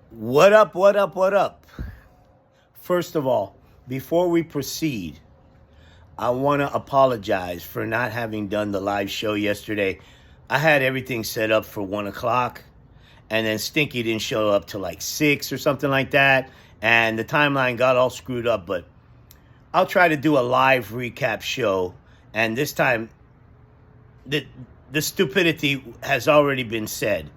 What up, what up, what up? First of all, before we proceed, I want to apologize for not having done the live show yesterday. I had everything set up for 1 o'clock, and then Stinky didn't show up till like 6 or something like that, and the timeline got all screwed up, but I'll try to do a live recap show, and this time, the stupidity has already been said.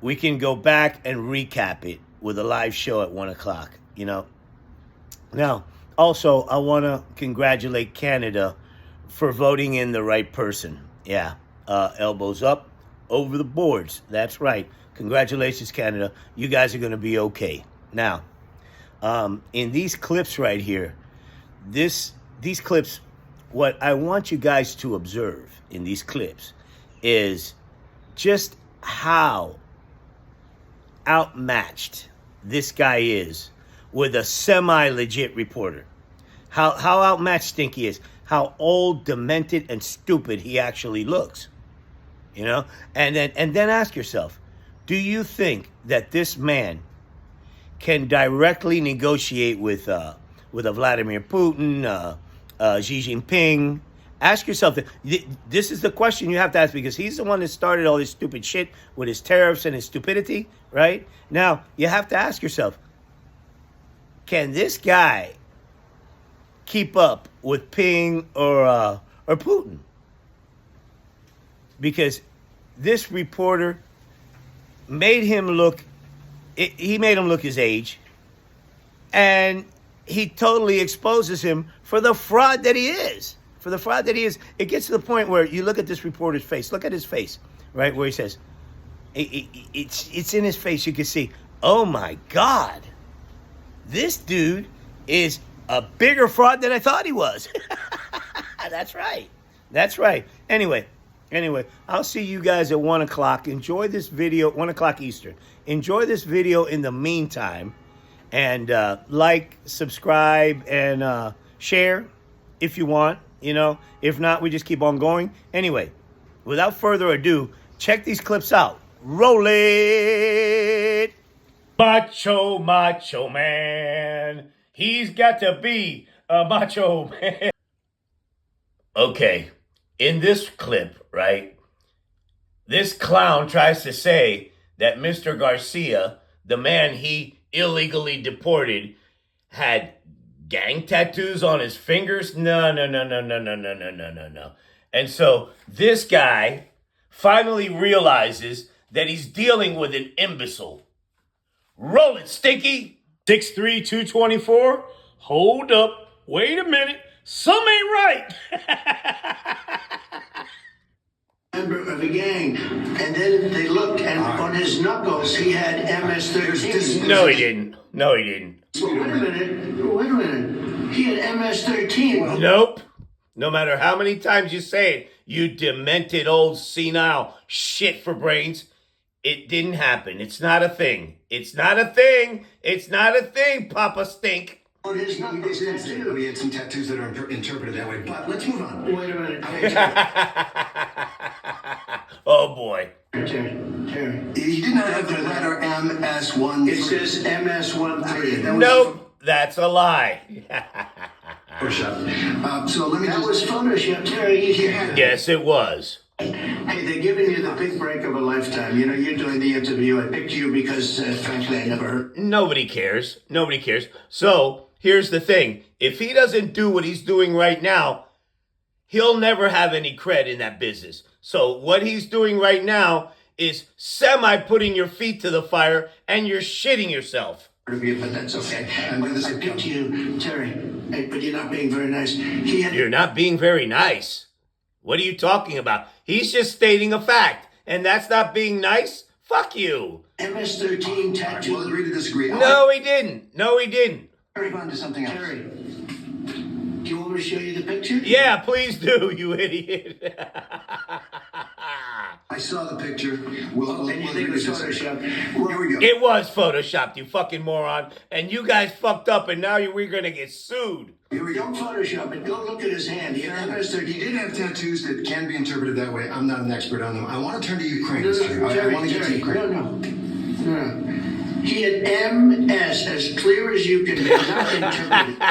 We can go back and recap it with a live show at 1 o'clock, you know. Now, also, I want to congratulate Canada for voting in the right person. Yeah, elbows up over the boards. That's right. Congratulations, Canada. You guys are going to be okay. Now, in these clips right here, these clips, what I want you guys to observe in these clips is just how outmatched this guy is with a semi-legit reporter. How outmatched Stinky is. How old, demented, and stupid he actually looks. You know? And then ask yourself, do you think that this man can directly negotiate with a Vladimir Putin, Xi Jinping? Ask yourself, this is the question you have to ask, because he's the one that started all this stupid shit with his tariffs and his stupidity, right? Now, you have to ask yourself, can this guy keep up with Ping or Putin? Because this reporter made him look, he made him look his age, and he totally exposes him for the fraud that he is. For the fraud that he is. It gets to the point where you look at this reporter's face. Look at his face, right? Where he says, it's in his face. You can see, oh my God, this dude is a bigger fraud than I thought he was. That's right. That's right. Anyway, I'll see you guys at 1 o'clock. Enjoy this video, 1 o'clock Eastern. Enjoy this video in the meantime. And like, subscribe, and share if you want. You know, if not, we just keep on going. Anyway, without further ado, check these clips out. Roll it! Macho man. He's got to be a macho man. Okay, in this clip, right, this clown tries to say that Mr. Garcia, the man he illegally deported, had gang tattoos on his fingers? No. And so this guy finally realizes that he's dealing with an imbecile. Roll it, Stinky. 6'3", 224. Hold up. Wait a minute. Some ain't right. Member of a gang, and then they looked, and on his knuckles he had MS-13. No, he didn't. Wait a minute. He had MS-13. Nope. No matter how many times you say it, you demented old senile shit for brains, it didn't happen. It's not a thing. It's not a thing, Papa Stink. On his knuckles, He had some tattoos that are interpreted that way, but let's move on. Wait a minute. Oh boy. Terry. He did not have the letter MS-13. It says MS-13. Nope, that's a lie. Photoshop. So let me That was Photoshop, Terry. Yes, it was. Hey, they're giving you the big break of a lifetime. You know, you're doing the interview. I picked you because, frankly, I never heard. Nobody cares. So, here's the thing. If he doesn't do what he's doing right now, he'll never have any cred in that business. So, what he's doing right now is putting your feet to the fire, and you're shitting yourself. But that's okay. I picked you, Terry. Hey, but you're not being very nice. You're not being very nice. What are you talking about? He's just stating a fact, and that's not being nice? Fuck you. MS-13 tattoo. We'll agree to disagree. No, he didn't. Move on to something else. Terry, do you want me to show you the picture? Yeah, please do, you idiot. I saw the picture. We'll And you think it was Photoshop? Here we go. It was photoshopped, you fucking moron. And you guys fucked up, and now we're going to get sued. Here we go. Don't Photoshop it. Go look at his hand. He had MS-13. He did have tattoos that can be interpreted that way. I'm not an expert on them. I want to turn to Ukraine. No, I want to get to Ukraine. No. He had MS as clear as you can be, not interpreted.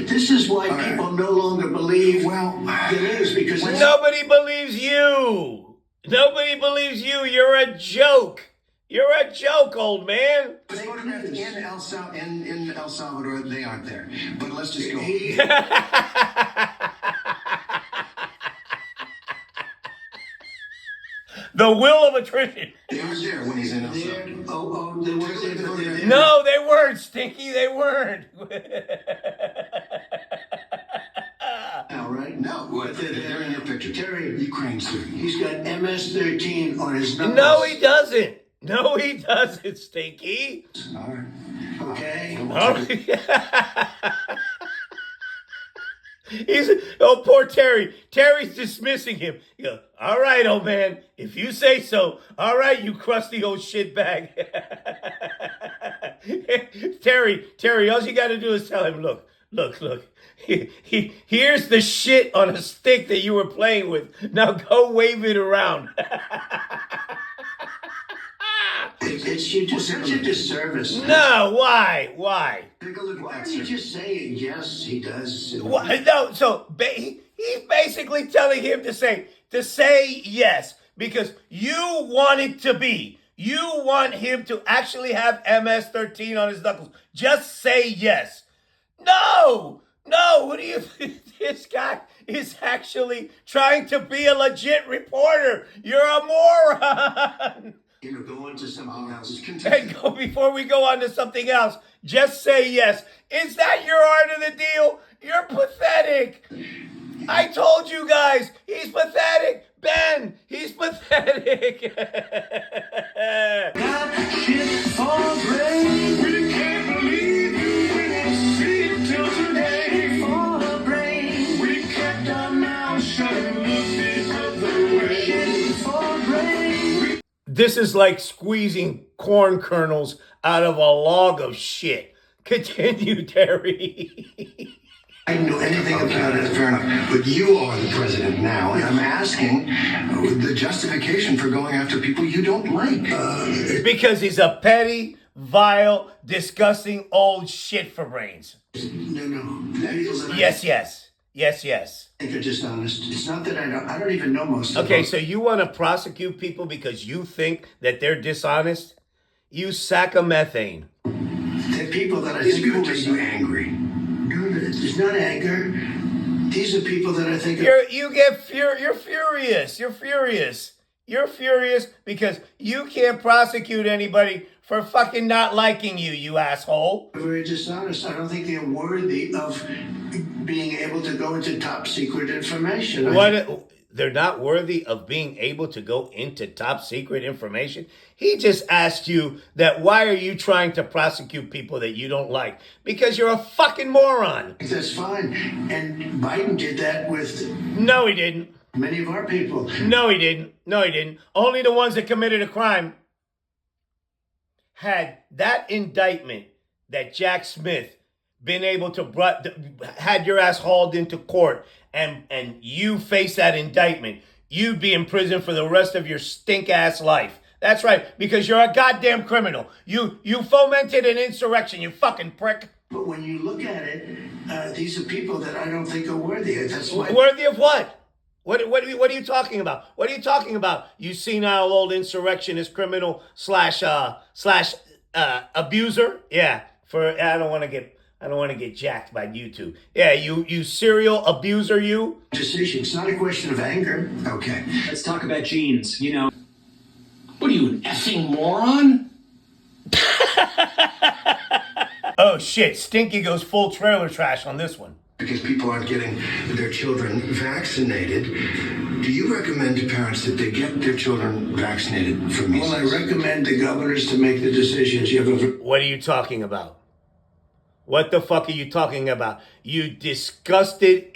This is why people no longer believe the news, because nobody believes you. Nobody believes you. You're a joke. You're a joke, old man. Photographed in El Salvador, they aren't there. But let's just go. The will of attrition. They aren't there when he's in El Salvador. They weren't there, but they're there. No, they weren't, Stinky. They weren't. Now, right? No, they're in your picture. Terry, Ukraine's there. he's got MS-13 on his knuckles. No, he doesn't. No, he doesn't, Stinky. All right. Okay? Poor Terry. Terry's dismissing him. He goes, all right, old man, if you say so. All right, you crusty old shitbag. Terry, all you got to do is tell him, look. Here's the shit on a stick that you were playing with. Now go wave it around. It's such a disservice. No, why? Take a look Why at don't you that, just say, yes, he does? No, so he's basically telling him to say yes because you want it to be. You want him to actually have MS-13 on his knuckles. Just say yes. No, what do you think? This guy is actually trying to be a legit reporter. You're a moron. Go on to something else. And before we go on to something else, just say yes. Is that your art of the deal? You're pathetic. I told you guys, he's pathetic. Ben, he's pathetic. Got shit for brain. We can't believe you didn't see it till today. For brain. We kept our mouths shut and looked the other way. Shit for brain. This is like squeezing corn kernels out of a log of shit. Continue, Terry. I didn't know anything about it. Fair enough. But you are the president now, and I'm asking the justification for going after people you don't like. Because he's a petty, vile, disgusting old shit for brains. No. Yes. I think they're dishonest. It's not that I don't even know most of them. Okay, so you want to prosecute people because you think that they're dishonest? You sack of methane. They're people that I These think people are make you angry. No, it's not anger. These are people that I think You're furious. You're furious because you can't prosecute anybody for fucking not liking you, you asshole. are very dishonest. I don't think they're worthy of being able to go into top secret information. They're not worthy of being able to go into top secret information? He just asked you that why are you trying to prosecute people that you don't like? Because you're a fucking moron. That's fine. And Biden did that with No, he didn't. many of our people. No, he didn't. Only the ones that committed a crime. Had that indictment that Jack Smith been able to had your ass hauled into court and you face that indictment, you'd be in prison for the rest of your stink ass life. That's right, because you're a goddamn criminal. You fomented an insurrection, you fucking prick. But when you look at it, these are people that I don't think are worthy. That's why. Worthy of what? What are you talking about? What are you talking about? You senile old insurrectionist criminal slash abuser? Yeah. I don't want to get jacked by YouTube. Yeah, you serial abuser, you. Decision. It's not a question of anger. Okay. Let's talk about genes. You know, What are you, an effing moron? Oh shit, Stinky goes full trailer trash on this one. Because people aren't getting their children vaccinated. Do you recommend to parents that they get their children vaccinated for measles? Well, I recommend the governors to make the decisions. You have a What are you talking about? What the fuck are you talking about? You disgusting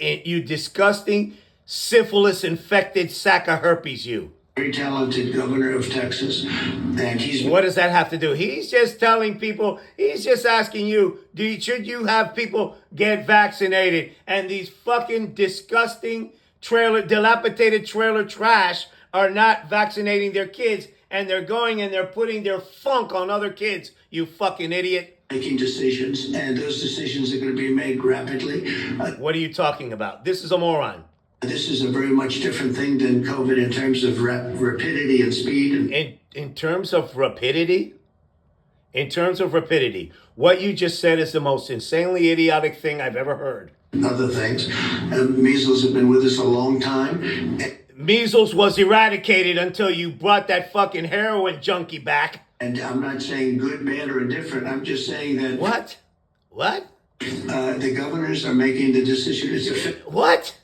syphilis-infected sack of herpes, you. very talented governor of Texas, and he's What does that have to do? He's just telling people, he's just asking you, should you have people get vaccinated? And these fucking disgusting dilapidated trailer trash are not vaccinating their kids, and they're going and they're putting their funk on other kids, you fucking idiot. Making decisions, and those decisions are going to be made rapidly. What are you talking about? This is a moron. This is a very much different thing than COVID in terms of rapidity and speed. In terms of rapidity? In terms of rapidity, what you just said is the most insanely idiotic thing I've ever heard. Other things. Measles have been with us a long time. Measles was eradicated until you brought that fucking heroin junkie back. And I'm not saying good, bad, or indifferent. I'm just saying that... What? What? The governors are making the decision. What?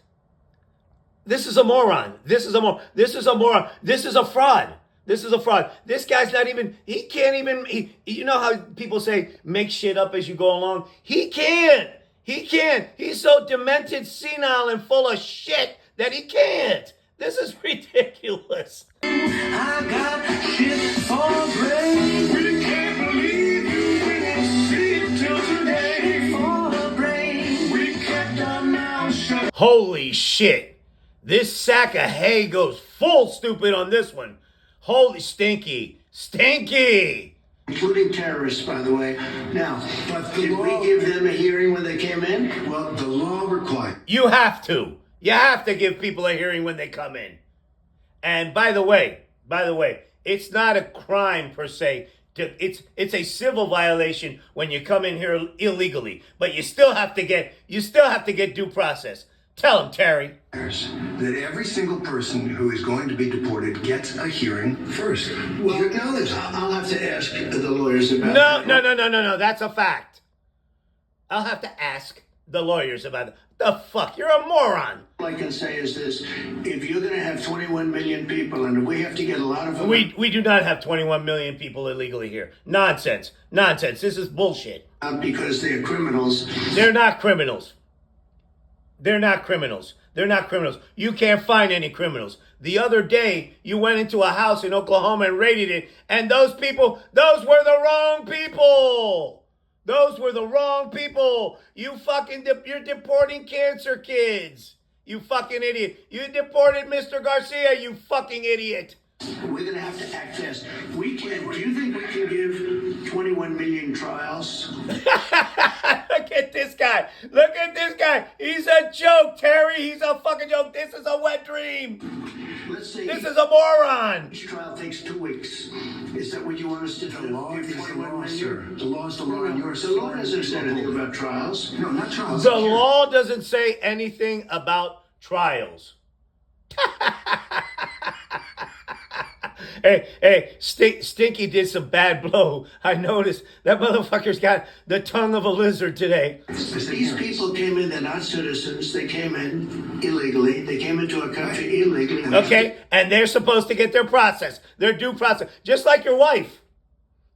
This is a moron. This is a moron. This is a moron. This is a fraud. This is a fraud. This guy's not even, he can't even, you know how people say make shit up as you go along? He can't. He can't. He's so demented, senile, and full of shit that he can't. This is ridiculous. I got shit for brain. We can't believe you didn't see it till today. For brain, we kept our mouths shut. Holy shit. This sack of hay goes full stupid on this one. Holy stinky. Stinky. Including terrorists, by the way. Now, but did we give them a hearing when they came in? Well, the law requires. You have to. You have to give people a hearing when they come in. And by the way, it's not a crime per se. It's a civil violation when you come in here illegally, but you still have to get due process. Tell him, Terry. That every single person who is going to be deported gets a hearing first. Well, You acknowledge that. I'll have to ask the lawyers about that. No. That's a fact. I'll have to ask the lawyers about it. The fuck? You're a moron. All I can say is this. If you're going to have 21 million people, and we have to get a lot of them... We do not have 21 million people illegally here. Nonsense. This is bullshit. Because they're criminals. They're not criminals. They're not criminals. You can't find any criminals. The other day, you went into a house in Oklahoma and raided it, and those were the wrong people. Those were the wrong people. You fucking, you're deporting cancer kids. You fucking idiot. You deported Mr. Garcia, you fucking idiot. We're going to have to act fast. We can. Do you think we can give 21 million trials? Look at this guy. He's a joke, Terry. He's a fucking joke. This is a wet dream. Let's say This is a moron. each trial takes 2 weeks. Is that what you want us to do? The law Give is the 21 law, million? sir. The law is the law, and yours. The law doesn't say anything about trials. No, not trials. The law doesn't say anything about trials. Hey, Stinky did some bad blow. I noticed that motherfucker's got the tongue of a lizard today. These people came in, they're not citizens. They came in illegally. They came into our country illegally. Okay? And they're supposed to get their process, their due process. Just like your wife.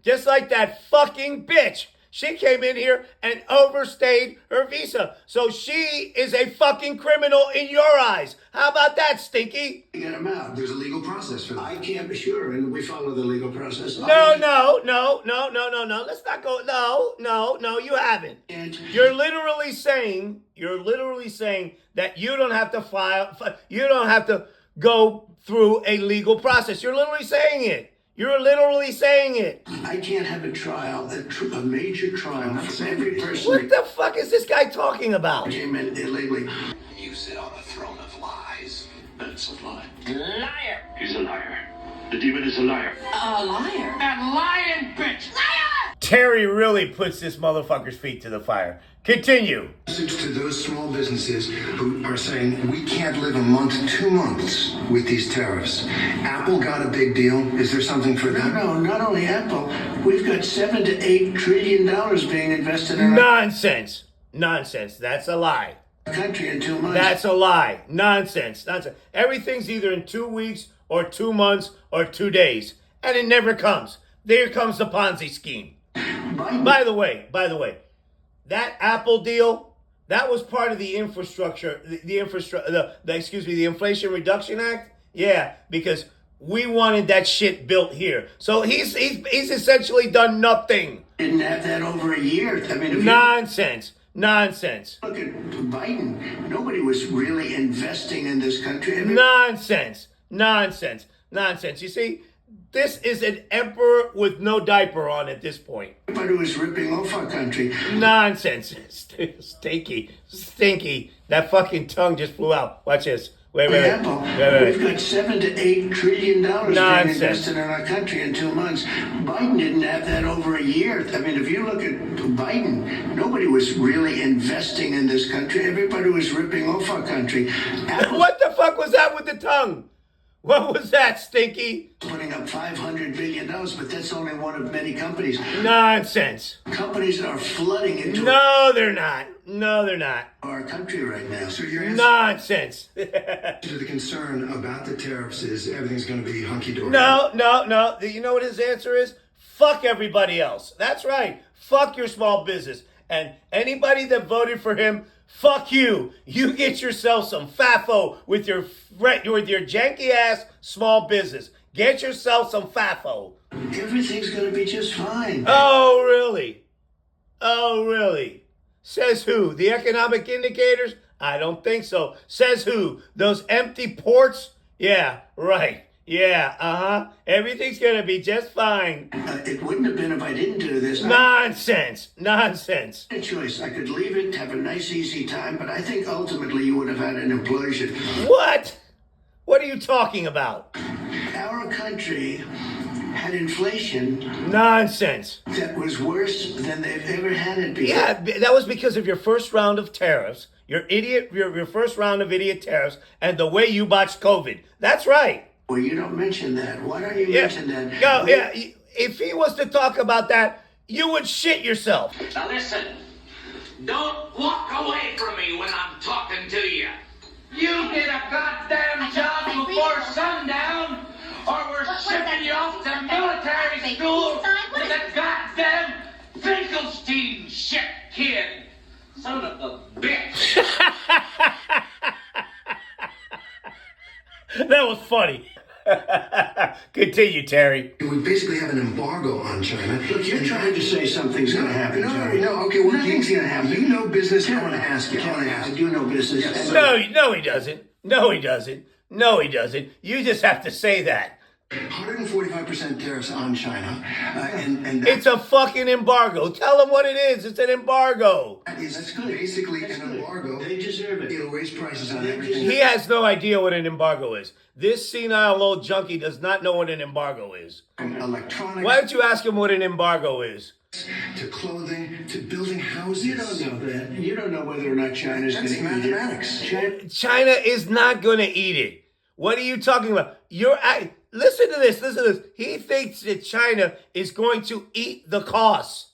Just like that fucking bitch. She came in here and overstayed her visa. So she is a fucking criminal in your eyes. How about that, Stinky? Get them out. There's a legal process for that. I can't be sure, and we follow the legal process. No. Let's not go. No, you haven't. You're literally saying that you don't have to you don't have to go through a legal process. You're literally saying it. I can't have a trial, a major trial for every person What the fuck is this guy talking about? that came in illegally. You sit on a throne of lies. That's a lie. Liar. He's a liar. The demon is a liar. A liar. That lying bitch. Liar! Terry really puts this motherfucker's feet to the fire. Continue. Message to those small businesses who are saying we can't live a month, 2 months with these tariffs. Apple got a big deal. Is there something for them? No, not only Apple. We've got $7 to $8 trillion being invested in Nonsense. That's a lie. our country in 2 months. That's a lie. Nonsense. Everything's either in 2 weeks or 2 months or 2 days. And it never comes. There comes the Ponzi scheme. By the way, that Apple deal, that was part of the infrastructure, the Inflation Reduction Act. Yeah, because we wanted that shit built here. So he's essentially done nothing. Didn't have that over a year. I mean, if Nonsense. you look at Biden, nobody was really investing in this country. I mean, Nonsense. You see, This is an emperor with no diaper on at this point. Everybody was ripping off our country. Nonsense. Stinky. That fucking tongue just flew out. Watch this. Wait. We've got $7 to $8 trillion being Nonsense. invested in our country in 2 months. Biden didn't have that over a year. I mean, if you look at Biden, nobody was really investing in this country. Everybody was ripping off our country. What the fuck was that with the tongue? What was that, Stinky? Putting up $500 billion, but that's only one of many companies. Nonsense. Companies are flooding into No, they're not. No, they're not. our country right now. So your answer Nonsense. to the concern about the tariffs is everything's going to be hunky-dory. No. You know what his answer is? Fuck everybody else. That's right. Fuck your small business. And anybody that voted for him, fuck you. You get yourself some FAFO with your janky ass small business. Get yourself some FAFO. Everything's going to be just fine. Oh, really? Oh, really? Says who? The economic indicators? I don't think so. Says who? Those empty ports? Yeah, right. Yeah, Everything's going to be just fine. It wouldn't have been if I didn't do this. Nonsense. I had a choice. I could leave it, have a nice, easy time, but I think ultimately you would have had an implosion. What? What are you talking about? Our country had inflation Nonsense. that was worse than they've ever had it before. Yeah, that was because of your first round of tariffs, your first round of idiot tariffs, and the way you botched COVID. That's right. Well, you don't mention that. Why don't you mention that? If he was to talk about that, you would shit yourself. Now listen, don't walk away from me when I'm talking to you. You did a goddamn job before sundown, or we're shipping you off to military school with a goddamn Finkelstein shit kid. Son of a bitch. That was funny. Continue, Terry. We basically have an embargo on China. Look, you're trying to say something's going to happen, Johnny. No. Okay, well, Nothing's going to happen. You know business. I want to ask you. I do know business. Yes. No, he doesn't. No, he doesn't. You just have to say that. 145% tariffs on China, and It's a fucking embargo. Tell them what it is. It's an embargo. that's basically an embargo. They deserve it. It'll raise prices on everything. He has no idea what an embargo is. This senile old junkie does not know what an embargo is. From electronics Why don't you ask him what an embargo is? to clothing to building houses. You don't know that. You don't know whether or not China's going That's to eat mathematics. it. China is not going to eat it. What are you talking about? Listen to this. He thinks that China is going to eat the costs.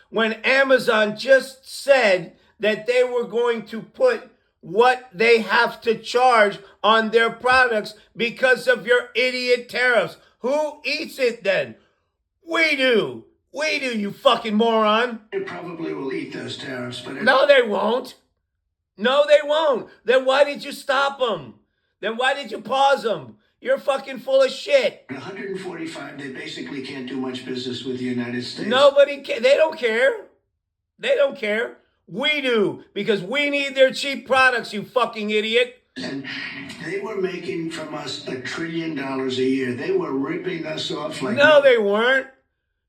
When Amazon just said that they were going to put what they have to charge on their products because of your idiot tariffs. Who eats it then? We do. You fucking moron. They probably will eat those tariffs, but No, they won't. Then why did you stop them? Then why did you pause them? You're fucking full of shit. 145, they basically can't do much business with the United States. They don't care. We do, because we need their cheap products, you fucking idiot. And they were making from us $1 trillion a year. They were ripping us off like... No, they weren't.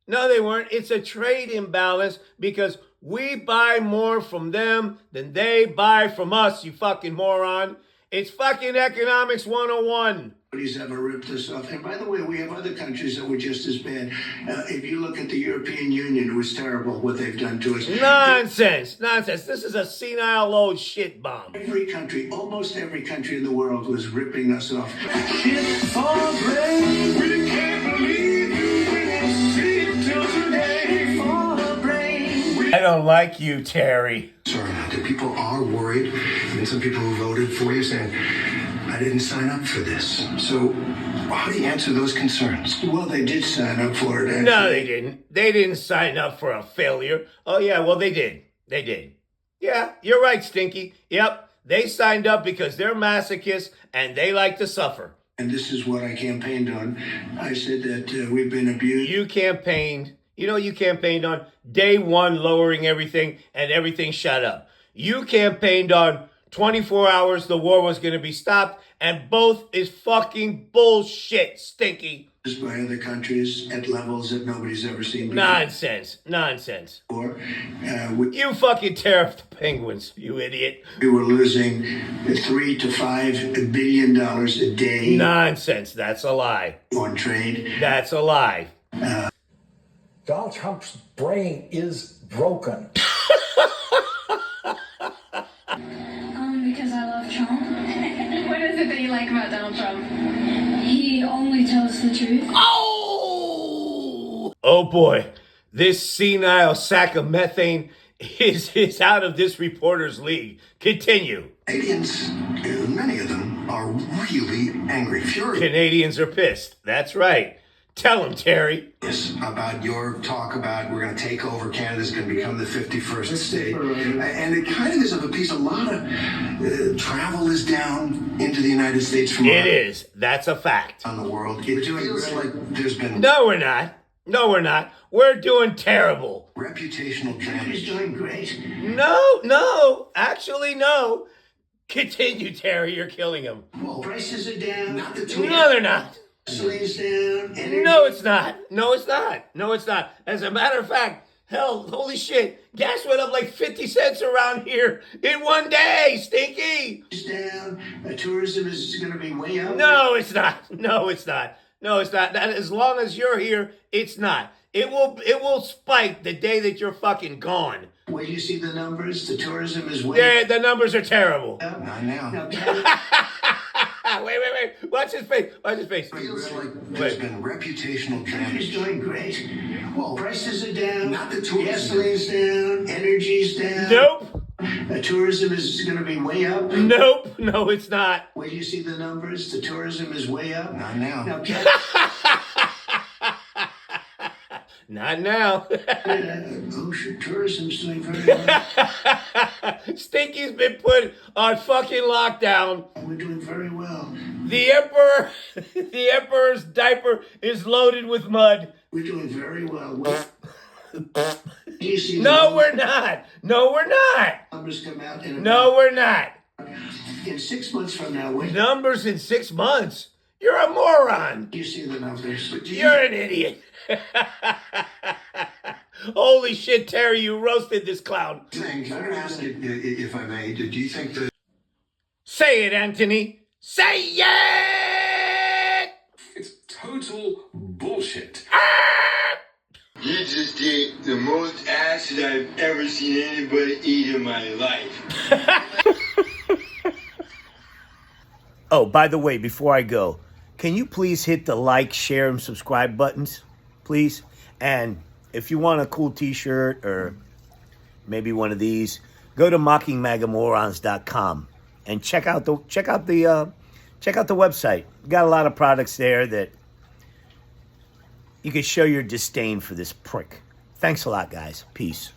It's a trade imbalance because we buy more from them than they buy from us, you fucking moron. It's fucking economics 101. Nobody's ever ripped us off. And by the way, we have other countries that were just as bad. If you look at the European Union, it was terrible what they've done to us. Nonsense. This is a senile old shit bomb. Every country, almost every country in the world was ripping us off. Shit for brain. We can't believe you. We won't see it till today. For brain. I don't like you, Terry. Sorry, that people are worried, and some people who voted for you saying, I didn't sign up for this. So how do you answer those concerns? Well, they did sign up for it, actually. No, they didn't. They didn't sign up for a failure. Oh, yeah, well, they did. Yeah, you're right, Stinky. Yep, they signed up because they're masochists and they like to suffer. And this is what I campaigned on. I said that we've been abused. You campaigned. You know what you campaigned on? Day one, lowering everything, and everything shut up. You campaigned on 24 hours, the war was going to be stopped, and both is fucking bullshit, Stinky. by other countries at levels that nobody's ever seen before. Nonsense. You fucking tariffed the penguins, you idiot. We were losing $3 to $5 billion a day Nonsense. That's a lie. on trade. That's a lie. Donald Trump's brain is broken. Because I love Trump. What is it that you like about Donald Trump? He only tells the truth. Oh boy. This senile sack of methane is out of this reporter's league. Continue. Canadians, many of them, are really angry, furious Canadians are pissed. That's right. Tell them, Terry. about your talk about we're going to take over. Canada's going to become the 51st state. And it kind of is of a piece. A lot of travel is down into the United States from It is. That's a fact. around the world. It feels like there's been No, we're not. We're doing terrible. reputational He's damage. doing great. No. Actually, no. Continue, Terry. You're killing him. Well, Prices are down. not the two. No, they're not. Gasoline's down. Energy. No, it's not. As a matter of fact, hell, holy shit, gas went up like 50 cents around here in one day, Stinky. Is down. Tourism is going to be way up. No, it's not. That, as long as you're here, it's not. It will spike the day that you're fucking gone. Where do you see the numbers? The tourism is way The numbers are terrible. up. Not now. Now, Canada, Wait. Watch his face. It feels like there's been reputational he's damage. doing great. Well, Prices are down. not the tourism. Gasoline's down. Energy's down. Nope. Tourism is going to be way up. Nope. No, it's not. Where do you see the numbers? The tourism is way up. Not now. Now, Canada, Not now. ocean tourism's doing very well. Stinky's been put on fucking lockdown. We're doing very well. The emperor's diaper is loaded with mud. We're doing very well. Do you see No, the we're not. numbers come out in No, we're not. in 6 months from now? When Numbers in 6 months. You're a moron. do you see the numbers? You're an idiot. Holy shit, Terry, you roasted this clown. I'm going to ask you, if I may, do you think that Say it, Anthony. Say it! It's total bullshit. You just ate the most acid I've ever seen anybody eat in my life. Oh, by the way, before I go, can you please hit the like, share, and subscribe buttons, please? And if you want a cool T-shirt or maybe one of these, go to mockingmagamorons.com and check out the website. We got a lot of products there that you can show your disdain for this prick. Thanks a lot, guys. Peace.